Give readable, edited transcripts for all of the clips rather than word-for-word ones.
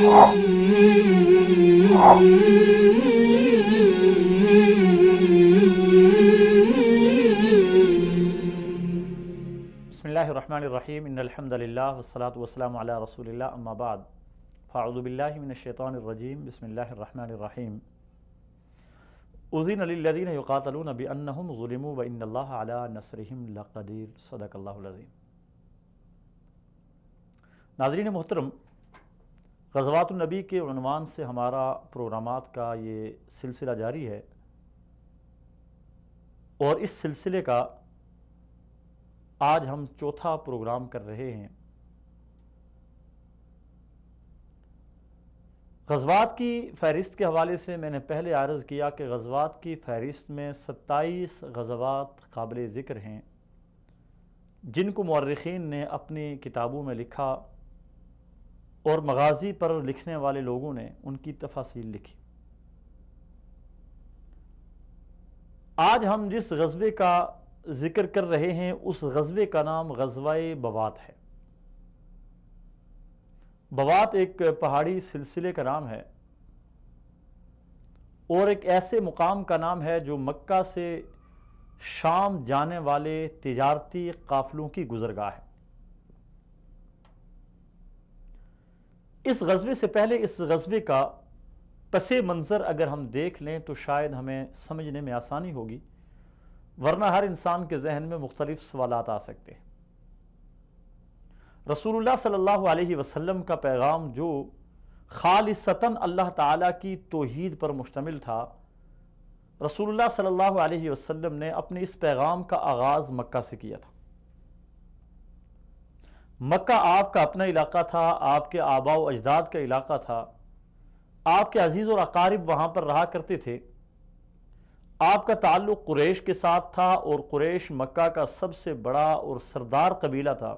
بسم اللہ الرحمن الرحیم ان الحمد للہ والصلاة والسلام علی رسول اللہ اما بعد فاعوذ باللہ من الشیطان الرجیم بسم اللہ الرحمن الرحیم اذن للذین یقاتلون بانہم ظلموا وان اللہ علی نصرہم لقدیر صدق اللہ العظیم۔ ناظرین محترم، غزوات النبی کے عنوان سے ہمارا پروگرامات کا یہ سلسلہ جاری ہے، اور اس سلسلے کا آج ہم چوتھا پروگرام کر رہے ہیں۔ غزوات کی فہرست کے حوالے سے میں نے پہلے عرض کیا کہ غزوات کی فہرست میں 27 غزوات قابل ذکر ہیں جن کو مورخین نے اپنی کتابوں میں لکھا، اور مغازی پر لکھنے والے لوگوں نے ان کی تفاصیل لکھی۔ آج ہم جس غزوے کا ذکر کر رہے ہیں اس غزوے کا نام غزوہ بوات ہے۔ بوات ایک پہاڑی سلسلے کا نام ہے اور ایک ایسے مقام کا نام ہے جو مکہ سے شام جانے والے تجارتی قافلوں کی گزرگاہ ہے۔ اس غزوے سے پہلے اس غزوے کا پس منظر اگر ہم دیکھ لیں تو شاید ہمیں سمجھنے میں آسانی ہوگی، ورنہ ہر انسان کے ذہن میں مختلف سوالات آ سکتے ہیں۔ رسول اللہ صلی اللہ علیہ وسلم کا پیغام جو خالصتاً اللہ تعالیٰ کی توحید پر مشتمل تھا، رسول اللہ صلی اللہ علیہ وسلم نے اپنے اس پیغام کا آغاز مکہ سے کیا تھا۔ مکہ آپ کا اپنا علاقہ تھا، آپ کے آباء و اجداد کا علاقہ تھا، آپ کے عزیز اور اقارب وہاں پر رہا کرتے تھے، آپ کا تعلق قریش کے ساتھ تھا، اور قریش مکہ کا سب سے بڑا اور سردار قبیلہ تھا۔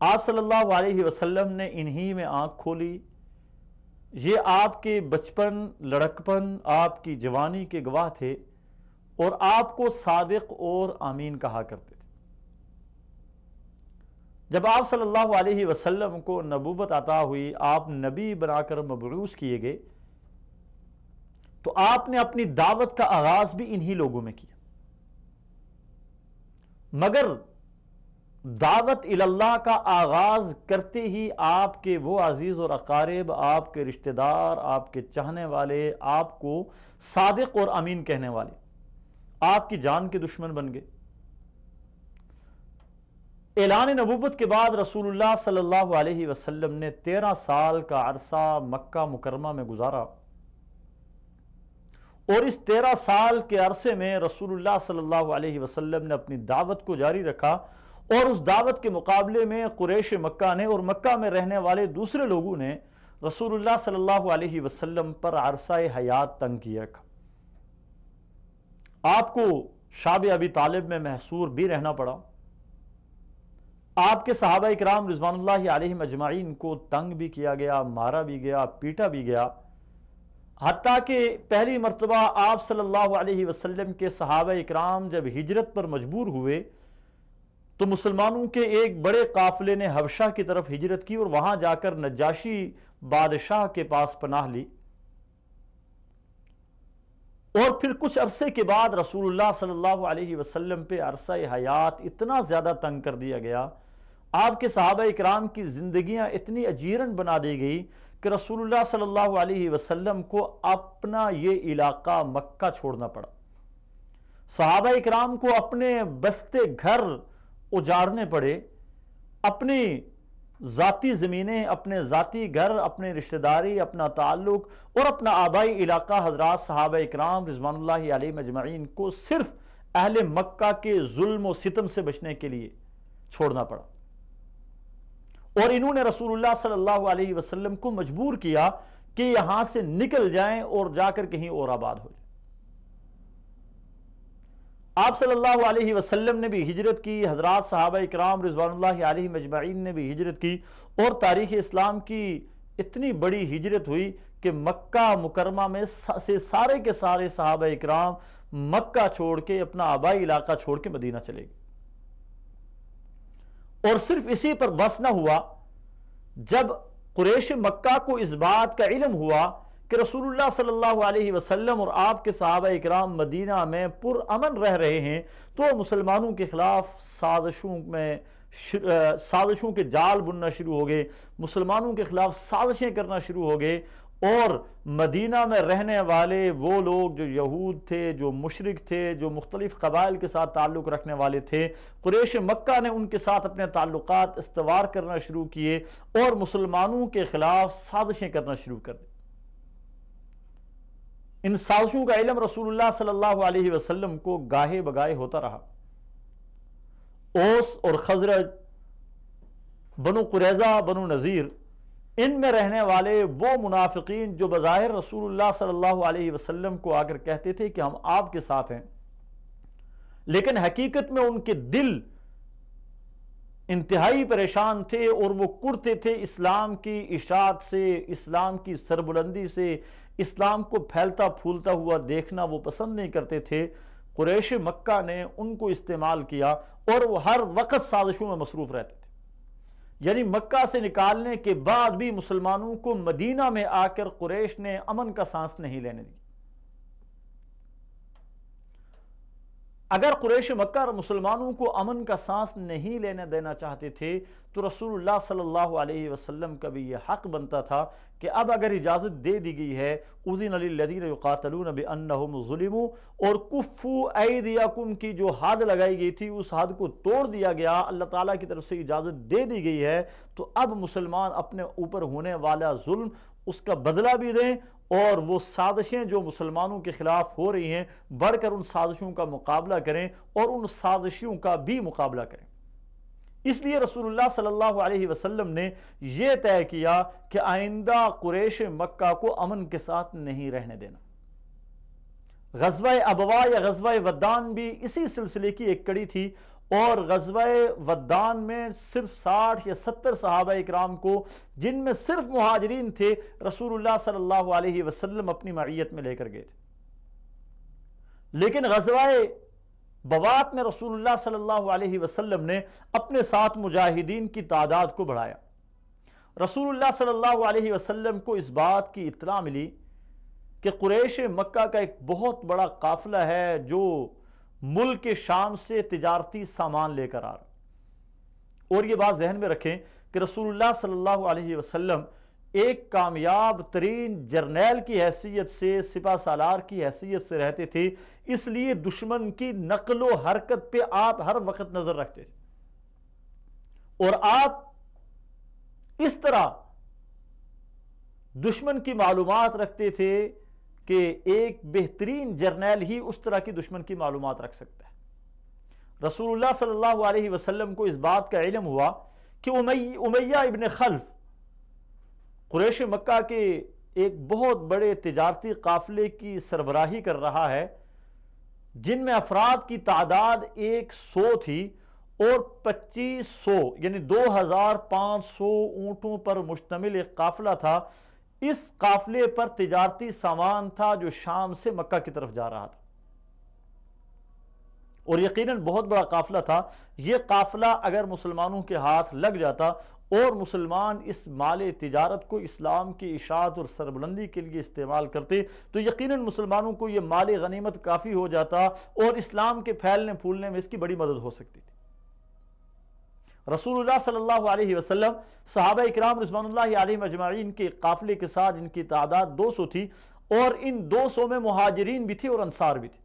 آپ صلی اللہ علیہ وسلم نے انہی میں آنکھ کھولی۔ یہ آپ کے بچپن، لڑکپن، آپ کی جوانی کے گواہ تھے، اور آپ کو صادق اور امین کہا کرتے تھے۔ جب آپ صلی اللہ علیہ وسلم کو نبوت عطا ہوئی، آپ نبی بنا کر مبعوث کیے گئے، تو آپ نے اپنی دعوت کا آغاز بھی انہی لوگوں میں کیا۔ مگر دعوت اللہ کا آغاز کرتے ہی آپ کے وہ عزیز اور اقارب، آپ کے رشتہ دار، آپ کے چاہنے والے، آپ کو صادق اور امین کہنے والے آپ کی جان کے دشمن بن گئے۔ اعلان نبوت کے بعد رسول اللہ صلی اللہ علیہ وسلم نے 13 سال کا عرصہ مکہ مکرمہ میں گزارا، اور اس 13 سال کے عرصے میں رسول اللہ صلی اللہ علیہ وسلم نے اپنی دعوت کو جاری رکھا، اور اس دعوت کے مقابلے میں قریش مکہ نے اور مکہ میں رہنے والے دوسرے لوگوں نے رسول اللہ صلی اللہ علیہ وسلم پر عرصہ حیات تنگ کیا رکھا۔ آپ کو شاب ابی طالب میں محصور بھی رہنا پڑا، آپ کے صحابہ اکرام رضوان اللہ علیہم اجمعین کو تنگ بھی کیا گیا، مارا بھی گیا، پیٹا بھی گیا، حتیٰ کہ پہلی مرتبہ آپ صلی اللہ علیہ وسلم کے صحابہ اکرام جب ہجرت پر مجبور ہوئے تو مسلمانوں کے ایک بڑے قافلے نے حبشہ کی طرف ہجرت کی، اور وہاں جا کر نجاشی بادشاہ کے پاس پناہ لی، اور پھر کچھ عرصے کے بعد رسول اللہ صلی اللہ علیہ وسلم پہ عرصہ حیات اتنا زیادہ تنگ کر دیا گیا، آپ کے صحابہ اکرام کی زندگیاں اتنی اجیرن بنا دی گئی کہ رسول اللہ صلی اللہ علیہ وسلم کو اپنا یہ علاقہ مکہ چھوڑنا پڑا۔ صحابہ اکرام کو اپنے بستے گھر اجاڑنے پڑے، اپنی ذاتی زمینیں، اپنے ذاتی گھر، اپنے رشتہ داری، اپنا تعلق اور اپنا آبائی علاقہ حضرات صحابہ اکرام رضوان اللہ علیہ مجمعین کو صرف اہل مکہ کے ظلم و ستم سے بچنے کے لیے چھوڑنا پڑا، اور انہوں نے رسول اللہ صلی اللہ علیہ وسلم کو مجبور کیا کہ یہاں سے نکل جائیں اور جا کر کہیں اور آباد ہو جائیں۔ آپ صلی اللہ علیہ وسلم نے بھی ہجرت کی، حضرات صحابہ اکرام رضوان اللہ علیہ مجمعین نے بھی ہجرت کی، اور تاریخ اسلام کی اتنی بڑی ہجرت ہوئی کہ مکہ مکرمہ میں سے سارے کے سارے صحابہ اکرام مکہ چھوڑ کے اپنا آبائی علاقہ چھوڑ کے مدینہ چلے گئے۔ اور صرف اسی پر بس نہ ہوا، جب قریش مکہ کو اس بات کا علم ہوا کہ رسول اللہ صلی اللہ علیہ وسلم اور آپ کے صحابہ اکرام مدینہ میں پر امن رہ رہے ہیں، تو مسلمانوں کے خلاف سازشوں کے جال بننا شروع ہو گئے، مسلمانوں کے خلاف سازشیں کرنا شروع ہو گئے، اور مدینہ میں رہنے والے وہ لوگ جو یہود تھے، جو مشرک تھے، جو مختلف قبائل کے ساتھ تعلق رکھنے والے تھے، قریش مکہ نے ان کے ساتھ اپنے تعلقات استوار کرنا شروع کیے اور مسلمانوں کے خلاف سازشیں کرنا شروع کر دی۔ ان سازشوں کا علم رسول اللہ صلی اللہ علیہ وسلم کو گاہے بگاہے ہوتا رہا۔ اوس اور خزرج، بنو قریظہ، بنو نذیر، ان میں رہنے والے وہ منافقین جو بظاہر رسول اللہ صلی اللہ علیہ وسلم کو آ کر کہتے تھے کہ ہم آپ کے ساتھ ہیں، لیکن حقیقت میں ان کے دل انتہائی پریشان تھے اور وہ کڑتے تھے اسلام کی اشاعت سے، اسلام کی سربلندی سے، اسلام کو پھیلتا پھولتا ہوا دیکھنا وہ پسند نہیں کرتے تھے۔ قریش مکہ نے ان کو استعمال کیا اور وہ ہر وقت سازشوں میں مصروف رہتے تھے، یعنی مکہ سے نکالنے کے بعد بھی مسلمانوں کو مدینہ میں آ کر قریش نے امن کا سانس نہیں لینے دی۔ اگر قریش مکہ مسلمانوں کو امن کا سانس نہیں لینے دینا چاہتے تھے تو رسول اللہ صلی اللہ علیہ وسلم کا بھی یہ حق بنتا تھا کہ اب اگر اجازت دے دی گئی ہے، اذن للذین یقاتلون بانہم ظلموا، اور کفوا ایدیکم کی جو حد لگائی گئی تھی اس حد کو توڑ دیا گیا، اللہ تعالیٰ کی طرف سے اجازت دے دی گئی ہے، تو اب مسلمان اپنے اوپر ہونے والا ظلم اس کا بدلہ بھی دیں، اور وہ سازشیں جو مسلمانوں کے خلاف ہو رہی ہیں بڑھ کر ان سازشوں کا مقابلہ کریں اور ان سازشوں کا بھی مقابلہ کریں۔ اس لیے رسول اللہ صلی اللہ علیہ وسلم نے یہ طے کیا کہ آئندہ قریش مکہ کو امن کے ساتھ نہیں رہنے دینا۔ غزوہ ابوا یا غزوہ ودان بھی اسی سلسلے کی ایک کڑی تھی، اور غزوہ ودان میں صرف 60 یا 70 صحابہ اکرام کو، جن میں صرف مہاجرین تھے، رسول اللہ صلی اللہ علیہ وسلم اپنی معیت میں لے کر گئے تھے۔ لیکن غزوہ بوات میں رسول اللہ صلی اللہ علیہ وسلم نے اپنے ساتھ مجاہدین کی تعداد کو بڑھایا۔ رسول اللہ صلی اللہ علیہ وسلم کو اس بات کی اطلاع ملی کہ قریش مکہ کا ایک بہت بڑا قافلہ ہے جو ملک شام سے تجارتی سامان لے کر آ رہا، اور یہ بات ذہن میں رکھیں کہ رسول اللہ صلی اللہ علیہ وسلم ایک کامیاب ترین جرنیل کی حیثیت سے، سپہ سالار کی حیثیت سے رہتے تھے، اس لیے دشمن کی نقل و حرکت پہ آپ ہر وقت نظر رکھتے تھے، اور آپ اس طرح دشمن کی معلومات رکھتے تھے کہ ایک بہترین جرنیل ہی اس طرح کی دشمن کی معلومات رکھ سکتا ہے۔ رسول اللہ صلی اللہ علیہ وسلم کو اس بات کا علم ہوا کہ امیہ ابن خلف قریش مکہ کے ایک بہت بڑے تجارتی قافلے کی سربراہی کر رہا ہے، جن میں افراد کی تعداد 100 تھی اور 2500 یعنی 2500 اونٹوں پر مشتمل ایک قافلہ تھا۔ اس قافلے پر تجارتی سامان تھا جو شام سے مکہ کی طرف جا رہا تھا، اور یقیناً بہت بڑا قافلہ تھا۔ یہ قافلہ اگر مسلمانوں کے ہاتھ لگ جاتا اور مسلمان اس مال تجارت کو اسلام کی اشاعت اور سربلندی کے لیے استعمال کرتے تو یقیناً مسلمانوں کو یہ مال غنیمت کافی ہو جاتا اور اسلام کے پھیلنے پھولنے میں اس کی بڑی مدد ہو سکتی تھی۔ رسول اللہ صلی اللہ علیہ وسلم صحابہ اکرام رضوان اللہ علیہم اجمعین کے قافلے کے ساتھ ان کی تعداد 200 تھی، اور ان 200 میں مہاجرین بھی تھے اور انصار بھی تھے۔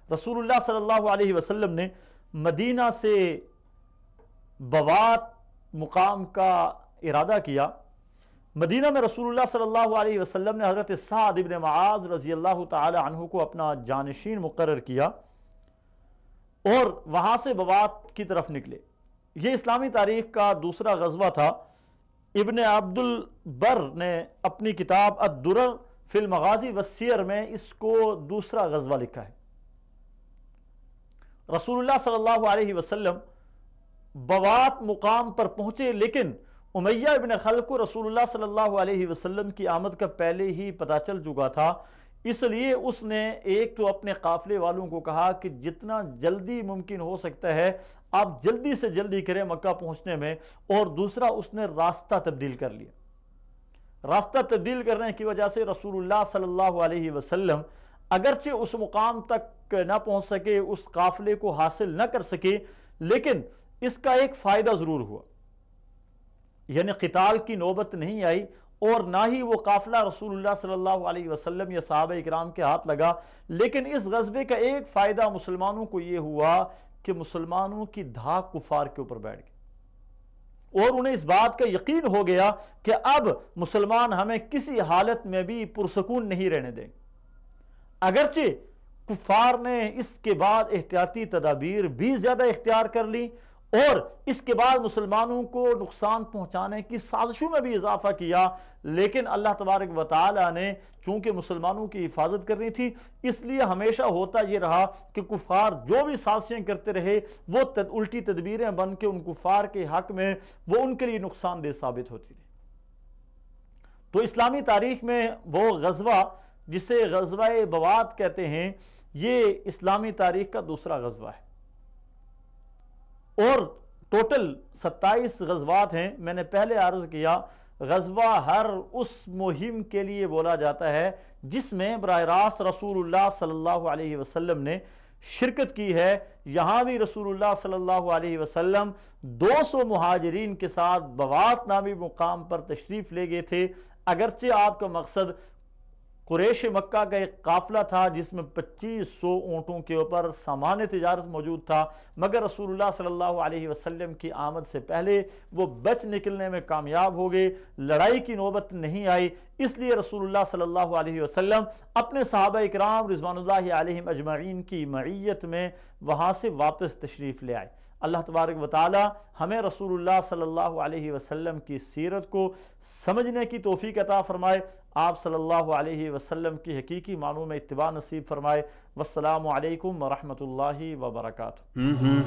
رسول اللہ صلی اللہ علیہ وسلم نے مدینہ سے بوات مقام کا ارادہ کیا۔ مدینہ میں رسول اللہ صلی اللہ علیہ وسلم نے حضرت سعد ابن معاذ رضی اللہ تعالی عنہ کو اپنا جانشین مقرر کیا اور وہاں سے بوات کی طرف نکلے۔ یہ اسلامی تاریخ کا دوسرا غزوہ تھا۔ ابن عبد البر نے اپنی کتاب الدرر فی المغازی والسیر میں اس کو دوسرا غزوہ لکھا ہے۔ رسول اللہ صلی اللہ علیہ وسلم بوات مقام پر پہنچے، لیکن امیہ ابن خلف کو رسول اللہ صلی اللہ علیہ وسلم کی آمد کا پہلے ہی پتہ چل چکا تھا، اس لیے اس نے ایک تو اپنے قافلے والوں کو کہا کہ جتنا جلدی ممکن ہو سکتا ہے آپ جلدی سے جلدی کریں مکہ پہنچنے میں، اور دوسرا اس نے راستہ تبدیل کر لیا۔ راستہ تبدیل کرنے کی وجہ سے رسول اللہ صلی اللہ علیہ وسلم اگرچہ اس مقام تک نہ پہنچ سکے، اس قافلے کو حاصل نہ کر سکے، لیکن اس کا ایک فائدہ ضرور ہوا، یعنی قتال کی نوبت نہیں آئی، اور نہ ہی وہ قافلہ رسول اللہ صلی اللہ علیہ وسلم یا صحابہ اکرام کے ہاتھ لگا، لیکن اس غزوے کا ایک فائدہ مسلمانوں کو یہ ہوا کہ مسلمانوں کی دھاک کفار کے اوپر بیٹھ گئی، اور انہیں اس بات کا یقین ہو گیا کہ اب مسلمان ہمیں کسی حالت میں بھی پرسکون نہیں رہنے دیں گے۔ اگرچہ کفار نے اس کے بعد احتیاطی تدابیر بھی زیادہ اختیار کر لی، اور اس کے بعد مسلمانوں کو نقصان پہنچانے کی سازشوں میں بھی اضافہ کیا، لیکن اللہ تبارک و تعالی نے چونکہ مسلمانوں کی حفاظت کرنی تھی، اس لیے ہمیشہ ہوتا یہ رہا کہ کفار جو بھی سازشیں کرتے رہے وہ الٹی تدبیریں بن کے ان کفار کے حق میں وہ ان کے لیے نقصان دہ ثابت ہوتی رہی۔ تو اسلامی تاریخ میں وہ غزوہ جسے غزوہ بوات کہتے ہیں، یہ اسلامی تاریخ کا دوسرا غزوہ ہے، اور ٹوٹل 27 غزوات ہیں۔ میں نے پہلے عرض کیا غزوہ ہر اس مہم کے لیے بولا جاتا ہے جس میں براہ راست رسول اللہ صلی اللہ علیہ وسلم نے شرکت کی ہے۔ یہاں بھی رسول اللہ صلی اللہ علیہ وسلم 200 مہاجرین کے ساتھ بوات نامی مقام پر تشریف لے گئے تھے، اگرچہ آپ کا مقصد قریش مکہ کا ایک قافلہ تھا جس میں 2500 اونٹوں کے اوپر سامان تجارت موجود تھا، مگر رسول اللہ صلی اللہ علیہ وسلم کی آمد سے پہلے وہ بچ نکلنے میں کامیاب ہو گئے، لڑائی کی نوبت نہیں آئی، اس لیے رسول اللہ صلی اللہ علیہ وسلم اپنے صحابہ اکرام رضوان اللہ علیہم اجمعین کی معیت میں وہاں سے واپس تشریف لے آئے۔ اللہ تبارک و تعالی ہمیں رسول اللہ صلی اللہ علیہ وسلم کی سیرت کو سمجھنے کی توفیق عطا فرمائے، آپ صلی اللہ علیہ وسلم کی حقیقی معنوں میں اتباع نصیب فرمائے۔ والسلام علیکم ورحمۃ اللہ وبرکاتہ۔ Mm-hmm.